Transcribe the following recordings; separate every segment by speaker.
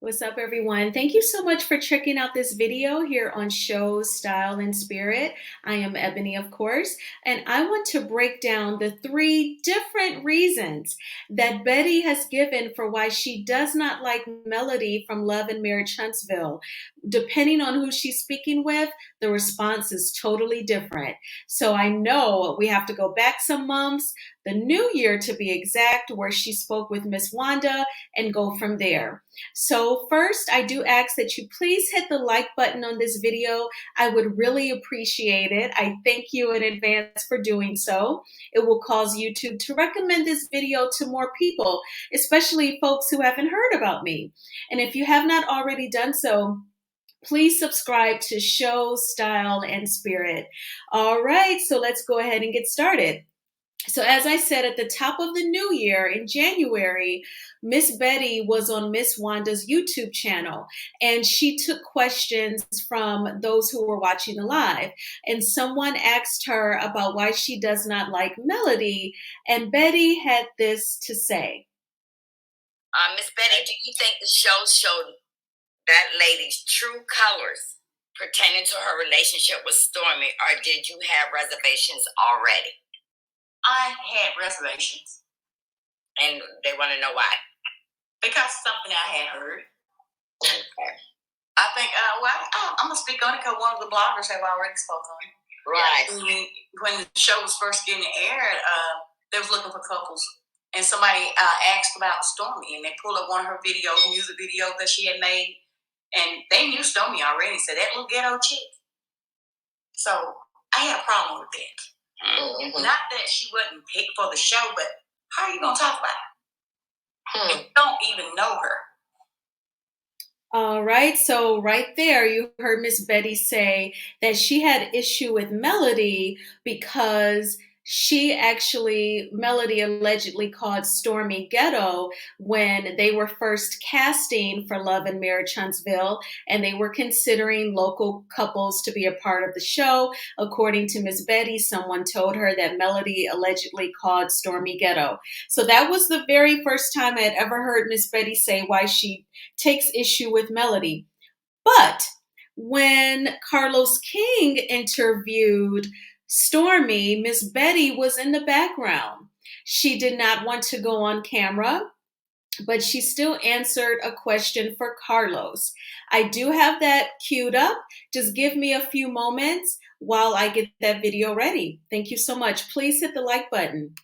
Speaker 1: What's up, everyone? Thank you so much for checking out this video here on Show, Style, and Spirit. I am Ebony, of course, and I want to break down the three different reasons that Betty has given for why she does not like Melody from Love and Marriage Huntsville. Depending on who she's speaking with, the response is totally different. So I know we have to go back some months, the new year to be exact, where she spoke with Miss Wanda and go from there. So first, I do ask that you please hit the like button on this video. I would really appreciate it. I thank you in advance for doing so. It will cause YouTube to recommend this video to more people, especially folks who haven't heard about me. And if you have not already done so, please subscribe to Show, Style, and Spirit. All right, so let's go ahead and get started. So as I said, at the top of the new year in January, Miss Betty was on Miss Wanda's YouTube channel, and she took questions from those who were watching the live. And someone asked her about why she does not like Melody, and Betty had this to say.
Speaker 2: Miss Betty, do you think the show showed that lady's true colors pertaining to her relationship with Stormy, or did you have reservations already?
Speaker 3: I had reservations.
Speaker 2: And they want to know why.
Speaker 3: Because something I had heard.
Speaker 2: Okay.
Speaker 3: I think, I'm going to speak on it because one of the bloggers have already spoken on it.
Speaker 2: Right.
Speaker 3: When the show was first getting aired, they was looking for couples. And somebody asked about Stormy, and they pulled up one of her videos, music videos that she had made. And they knew Stormy already and said, that little ghetto chick. So I had a problem with that. Mm-hmm. Not that she wasn't picked for the show, but how are you going to talk about her? You don't even know her.
Speaker 1: All right, so right there, you heard Miss Betty say that she had issue with Melody because Melody allegedly called Stormy ghetto when they were first casting for Love and Marriage Huntsville, and they were considering local couples to be a part of the show. According to Miss Betty, someone told her that Melody allegedly called Stormy ghetto. So that was the very first time I had ever heard Miss Betty say why she takes issue with Melody. But when Carlos King interviewed Stormy, Miss Betty was in the background. She did not want to go on camera, but she still answered a question for Carlos. I do have that queued up. Just give me a few moments while I get that video ready. Thank you so much. Please hit the like button.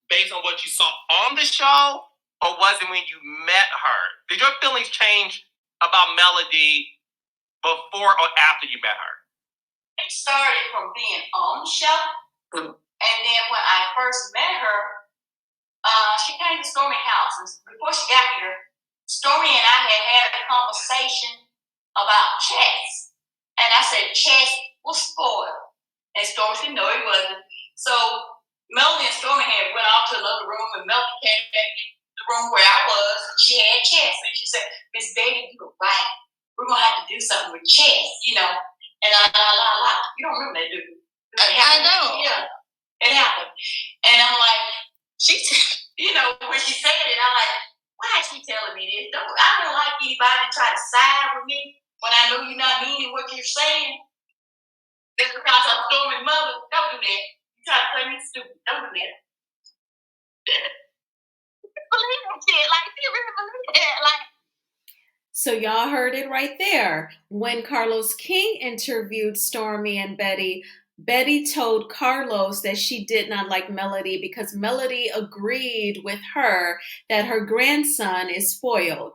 Speaker 4: Based on what you saw on the show, or was it when you met her? Did your feelings change about Melody before or after you met her?
Speaker 3: It started from being on the show, and then when I first met her, she came to Stormy's house. And before she got here, Stormy and I had a conversation about chess. And I said chess was spoiled. And Stormy said, no, it wasn't. So Melody and Stormy had went off to another room, and Melody came back in the room where I was. She had chess. And she said, Miss Betty, you were right. We're going to have to do something with chess, you know. And you don't remember that, do you?
Speaker 2: I know.
Speaker 3: Yeah, it happened. And I'm like, you know, when she said it, I'm like, why is she telling me this? I don't like anybody to try to side with me when I know you're not meaning what you're saying. Just because I'm Stormy's mother, don't do that. You try to play me stupid, don't do that. Believe that shit, like, she really believe that, like.
Speaker 1: So y'all heard it right there. When Carlos King interviewed Stormy and Betty, Betty told Carlos that she did not like Melody because Melody agreed with her that her grandson is spoiled.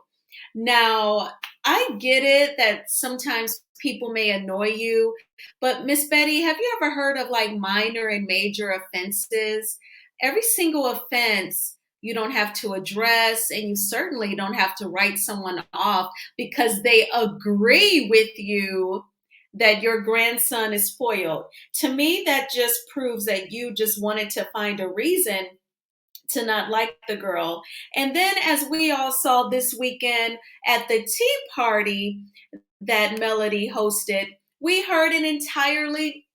Speaker 1: Now, I get it that sometimes people may annoy you, but Miss Betty, have you ever heard of like minor and major offenses? every single offense you don't have to address, and you certainly don't have to write someone off because they agree with you that your grandson is spoiled. To me, that just proves that you just wanted to find a reason to not like the girl. And then, as we all saw this weekend at the tea party that Melody hosted, we heard an entirely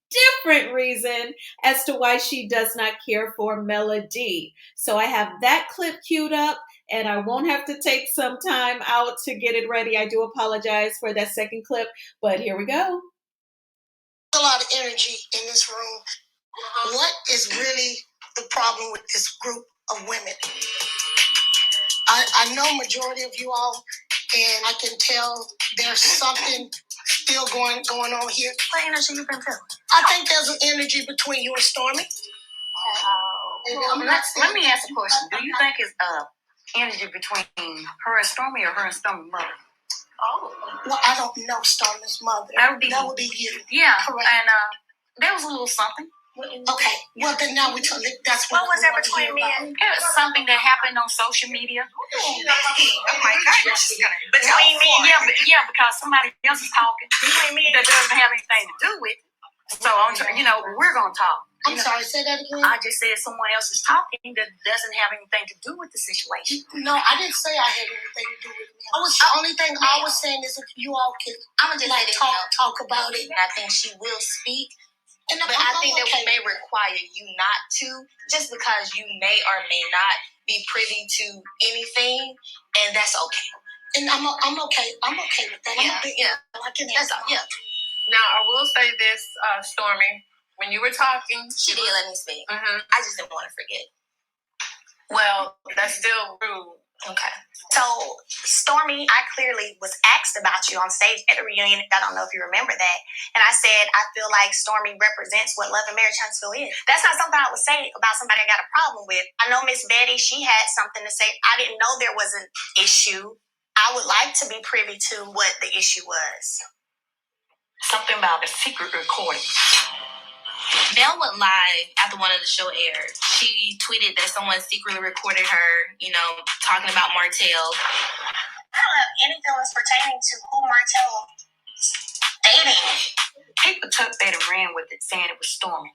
Speaker 1: different reason as to why she does not care for Melody. So I have that clip queued up, and I won't have to take some time out to get it ready. I do apologize for that second clip, but here we go.
Speaker 3: A lot of energy in this room. What is really the problem with this group of women? I know majority of you all, and I can tell there's something still going on here. What energy you been feeling? I think there's an energy between you and Stormy.
Speaker 2: Let me ask a question. Do you think it's energy between her and Stormy or her and Stormy's mother?
Speaker 3: Oh. Well, I don't know Stormy's mother. That would be you.
Speaker 2: Yeah.
Speaker 3: Correct.
Speaker 2: And there was a little something.
Speaker 3: Okay. Well, then now we talk. That's
Speaker 2: what was that between me and? It was something that happened on social media.
Speaker 3: Oh my gosh.
Speaker 2: Between me and yeah, because somebody else is talking. Between me that doesn't have anything to do with it. So we're gonna talk.
Speaker 3: I'm sorry, say that again.
Speaker 2: I just said someone else is talking that doesn't have anything to do with the situation.
Speaker 3: No, I didn't say I had anything to do with it. The only thing I was saying is if you all can talk about it.
Speaker 2: I think she will speak. But I think that we may require you not to, just because you may or may not be privy to anything, and that's okay.
Speaker 3: And I'm okay. I'm okay with that. I can answer.
Speaker 2: Yeah.
Speaker 5: Now, I will say this, Stormy. When you were talking,
Speaker 2: She did let me speak.
Speaker 5: Mm-hmm.
Speaker 2: I just didn't want to forget.
Speaker 5: Well, that's still rude.
Speaker 2: Okay. So, Stormy, I clearly was asked about you on stage at the reunion. I don't know if you remember that. And I said, I feel like Stormy represents what Love and Marriage Huntsville is. That's not something I would say about somebody I got a problem with. I know Miss Betty, she had something to say. I didn't know there was an issue. I would like to be privy to what the issue was.
Speaker 5: Something about a secret recording.
Speaker 2: Mel went live after one of the show aired. She tweeted that someone secretly recorded her, talking about Martell. I don't have any feelings pertaining to who Martell dating.
Speaker 5: People took that and ran with it, saying it was Stormy.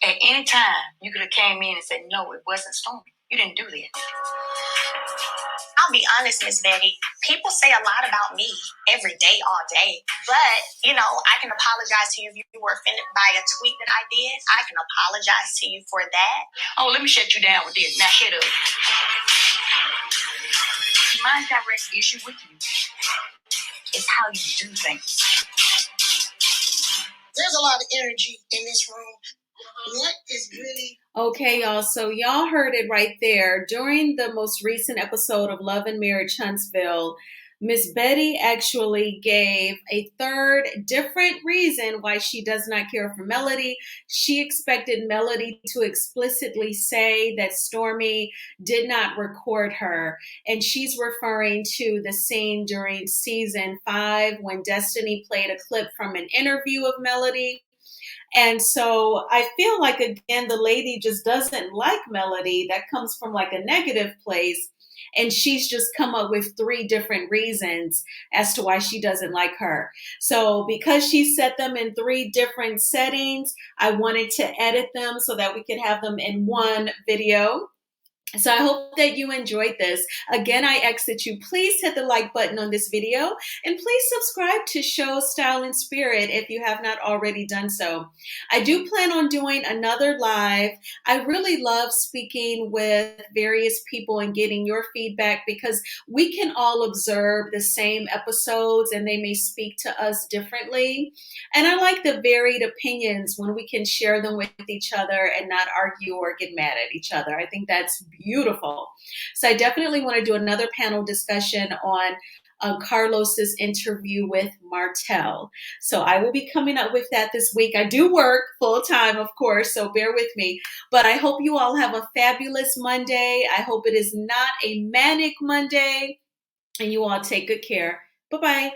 Speaker 5: At any time, you could have came in and said, no, it wasn't Stormy. You didn't do that.
Speaker 2: I'll be honest, Miss Betty. People say a lot about me every day, all day. But, I can apologize to you if you were offended by a tweet that I did. I can apologize to you for that.
Speaker 5: Oh, let me shut you down with this. Now, shut up. My direct issue with you is how you do things.
Speaker 3: There's a lot of energy in this room. What is really...
Speaker 1: Okay, y'all. So y'all heard it right there. During the most recent episode of Love and Marriage Huntsville, Miss Betty actually gave a third different reason why she does not care for Melody. She expected Melody to explicitly say that Stormy did not record her. And she's referring to the scene during season 5 when Destiny played a clip from an interview of Melody. And so I feel like, again, the lady just doesn't like Melody. That comes from like a negative place. And she's just come up with 3 different reasons as to why she doesn't like her. So because she set them in 3 different settings, I wanted to edit them so that we could have them in one video. So I hope that you enjoyed this. Again, I ask that you please hit the like button on this video, and please subscribe to Show Style and Spirit if you have not already done so. I do plan on doing another live. I really love speaking with various people and getting your feedback because we can all observe the same episodes and they may speak to us differently. And I like the varied opinions when we can share them with each other and not argue or get mad at each other. I think that's beautiful. So I definitely want to do another panel discussion on Carlos's interview with Martell. So I will be coming up with that this week. I do work full time, of course, so bear with me. But I hope you all have a fabulous Monday. I hope it is not a manic Monday, and you all take good care. Bye-bye.